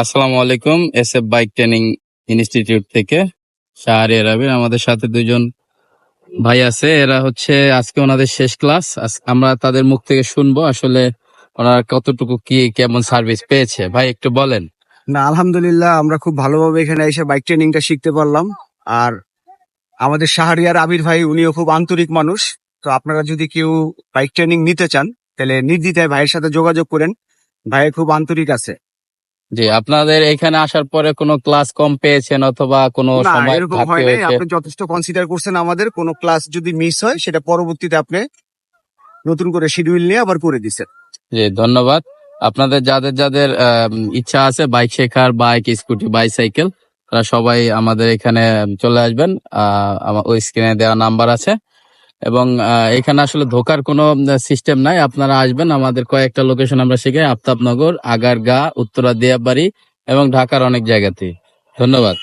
আসসালামু আলাইকুম। SF bike training institute থেকে শাহরিয়ার আবির, আমাদের সাথে দুজন ভাই আছে। এরা হচ্ছে আজকে ওনাদের শেষ ক্লাস। আমরা তাদের মুখ থেকে শুনবো আসলে ওনারা কতটুকু কি কেমন সার্ভিস পেয়েছে। ভাই একটু বলেন। না, আলহামদুলিল্লাহ আমরা খুব ভালোভাবে এখানে এসে বাইক ট্রেনিংটা শিখতে পারলাম। আর আমাদের শাহরিয়ার আবির ভাই উনিও খুব আন্তরিক মানুষ। তো আপনারা যদি কেউ বাইক ট্রেনিং নিতে চান তাহলে নির্দ্বিধায় ভাইয়ের সাথে যোগাযোগ করেন। ভাই খুব আন্তরিক আছে। জি, আপনাদের এখানে আসার পরে কোনো ক্লাস কম পেয়েছেন অথবা কোনো না, সময় এরকম ঘাটতি হয় নাই। হয়েছে? আপনি যথেষ্ট কনসিডার করছেন আমাদের। কোনো ক্লাস যদি মিস হয় সেটা পরবর্তীতে আপনি নতুন করে শিডিউল নিয়ে আবার করে দিচ্ছেন। জি, ধন্যবাদ। আপনাদের যাদের যাদের ইচ্ছা আছে বাইক শেখার, বাইক, স্কুটি, বাইসাইকেল, তারা সবাই আমাদের এখানে চলে আসবেন। আমার ওই স্ক্রিনে দেওয়া নাম্বার আছে। এবং এখানে আসলে ধোকার কোনো সিস্টেম নাই। আপনারা আসবেন, আমাদের কয়েকটা লোকেশন আমরা শিখাই: আফতাবনগর, আগারগাঁ, উত্তরা দিয়াবাড়ি এবং ঢাকার অনেক জায়গাতেই। ধন্যবাদ।